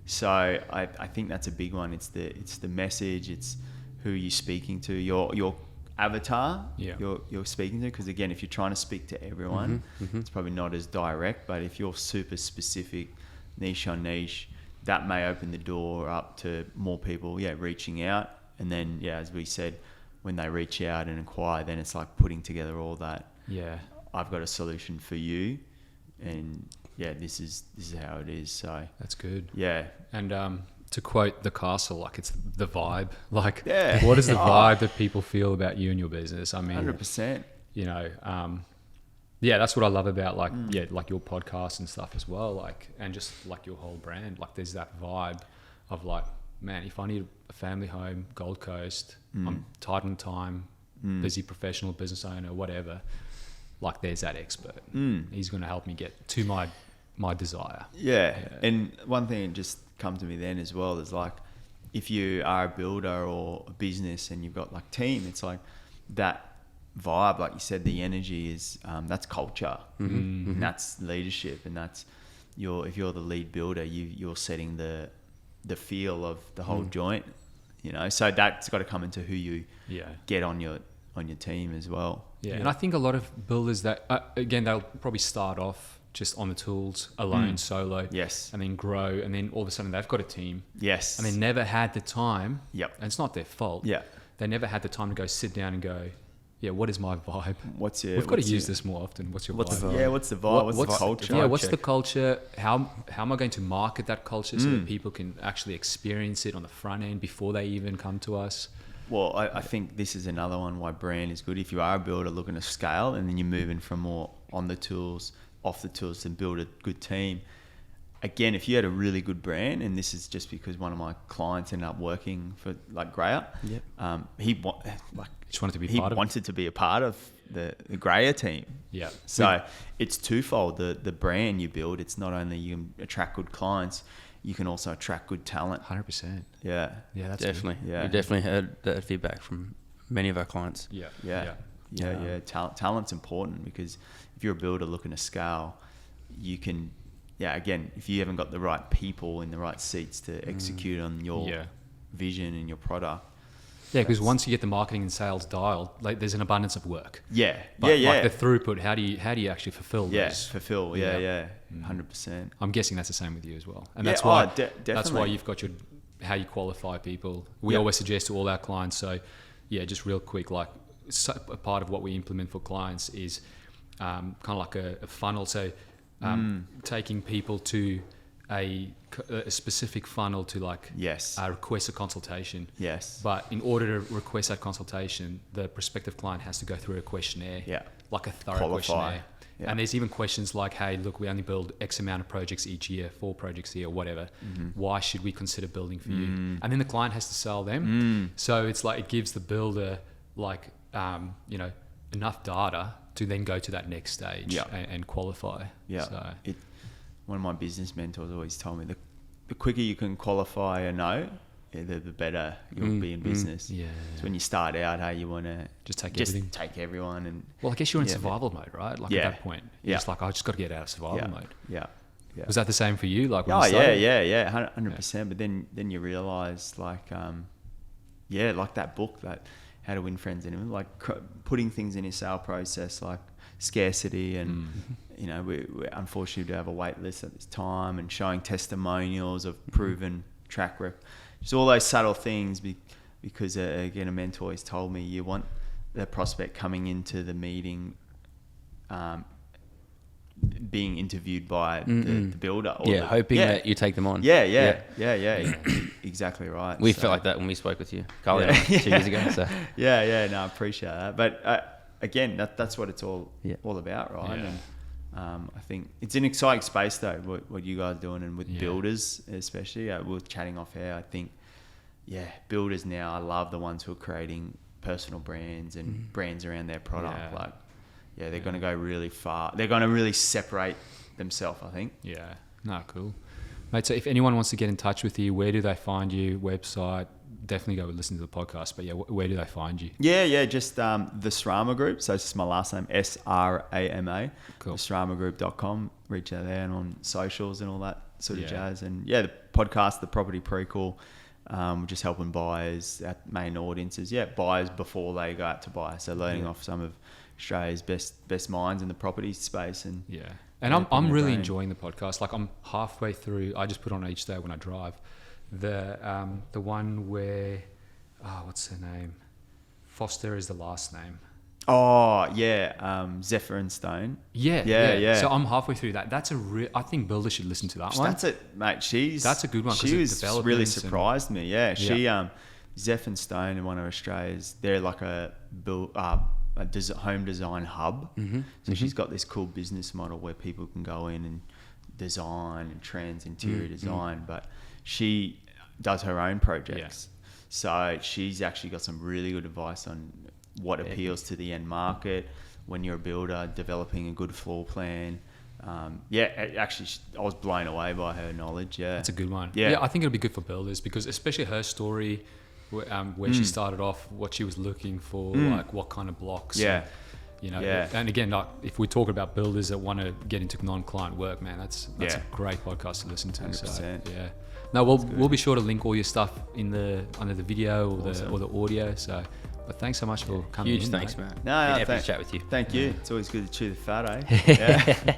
So I think that's a big one. It's the message. It's who you're speaking to. Your avatar. You're speaking to. Because again, if you're trying to speak to everyone, it's probably not as direct. But if you're super specific, niche on niche, that may open the door up to more people. Reaching out, and then as we said, when they reach out and inquire, then it's like putting together all that. I've got a solution for you, and this is how it is. So that's good. And to quote the castle, like it's the vibe. Like, what is the vibe that people feel about you and your business? I mean, 100%. You know, that's what I love about like like your podcast and stuff as well. Like, and just like your whole brand. Like, there's that vibe of like, man, if I need a family home, Gold Coast, I'm tight on time, busy professional business owner, whatever. Like, there's that expert. He's going to help me get to my desire. And one thing that just come to me then as well is like, if you are a builder or a business and you've got like team, it's like that vibe, like you said, the energy is that's culture, and that's leadership, and that's if you're the lead builder, you're setting the feel of the whole joint, you know. So that's got to come into who you get on your team as well. And I think a lot of builders that again, they'll probably start off just on the tools alone, solo, and then grow, and then all of a sudden they've got a team, and they never had the time, and it's not their fault, they never had the time to go sit down and go, what is my vibe? We've got to use this more often. What's your vibe? What's the vibe? What's the culture? What's the culture? How am I going to market that culture so that people can actually experience it on the front end before they even come to us? Well, I think this is another one why brand is good. If you are a builder looking to scale, and then you're moving from more on the tools, off the tools, to build a good team. Again, if you had a really good brand, and this is just because one of my clients ended up working for like Greyer, he just wanted to be wanted to be a part of the Greyer team. So it's twofold. The brand you build, it's not only you can attract good clients, you can also attract good talent. 100%. That's definitely good. We definitely heard that feedback from many of our clients. Talent's important, because if you're a builder looking to scale, you can again, if you haven't got the right people in the right seats to execute on your vision and your product. Because once you get the marketing and sales dialed, like, there's an abundance of work. Like the throughput, how do you actually fulfill this? 100%. I'm guessing that's the same with you as well, and that's why that's why you've got how you qualify people. We always suggest to all our clients. So just real quick, like, a part of what we implement for clients is kind of like a funnel. So taking people to a specific funnel to like request a consultation. But in order to request that consultation, the prospective client has to go through a questionnaire, like a thorough questionnaire. And there's even questions like, hey, look, we only build X amount of projects each year, 4 projects a year, whatever. Why should we consider building for you? And then the client has to sell them. So it's like, it gives the builder like, enough data to then go to that next stage and qualify. So one of my business mentors always told me, the quicker you can qualify a no, the better you'll be in business. So when you start out, you want to just take everyone. And well, I guess you're in survival mode, right? Like at that point, you're just like, I just got to get out of survival mode. Was that the same for you? Like, when you started? 100%. But then you realize, like, like that book, that How to Win Friends and Influence, like putting things in your sale process, like scarcity, and we unfortunately do have a wait list at this time, and showing testimonials of proven track record, just all those subtle things. Because again, a mentor always told me, you want the prospect coming into the meeting being interviewed by the builder, or hoping that you take them on. Exactly right. We felt like that when we spoke with you, Carly, 2 years ago. So no, I appreciate that. But again, that's what it's all about, right? And I think it's an exciting space though, what you guys are doing, and with builders especially. We were chatting off air. I think builders now, I love the ones who are creating personal brands and brands around their product. Like, they're going to go really far. They're going to really separate themselves, I think. No, cool. Mate, so if anyone wants to get in touch with you, where do they find you? Website? Definitely go and listen to the podcast. But yeah, where do they find you? Yeah, just the Srama Group. So it's just my last name, Srama. Cool. SramaGroup.com. Reach out there and on socials and all that sort of Yeah. jazz. And yeah, the podcast, the Property Prequel, just helping buyers, our main audiences. Yeah, buyers before they go out to buy. So learning off some of Australia's best minds in the property space. And Yeah. And I'm really enjoying the podcast. Like I'm halfway through. I just put on each day when I drive. The one where, what's her name? Foster is the last name. Oh yeah, Zephyr and Stone. Yeah. So I'm halfway through that. That's I think builders should listen to that one. That's it, mate. That's a good one. She was really surprised me. Yeah, she Yeah. Zephyr and Stone in one of Australia's. They're like a home design hub. So she's got this cool business model where people can go in and design and trends interior design, but she does her own projects. So she's actually got some really good advice on what appeals to the end market when you're a builder, developing a good floor plan. Actually, I was blown away by her knowledge. Yeah, That's a good one. Yeah. I think it'll be good for builders because especially her story, where she started off, what she was looking for, like what kind of blocks. Yeah. And again, like if we talk about builders that want to get into non-client work, man, that's a great podcast to listen to. 100%. So, yeah. No, we'll be sure to link all your stuff under the video or the audio. So, but thanks so much for coming. Huge in, thanks, mate. man. No, Been happy to chat with you. Thank you. It's always good to chew the fat, eh? Yeah.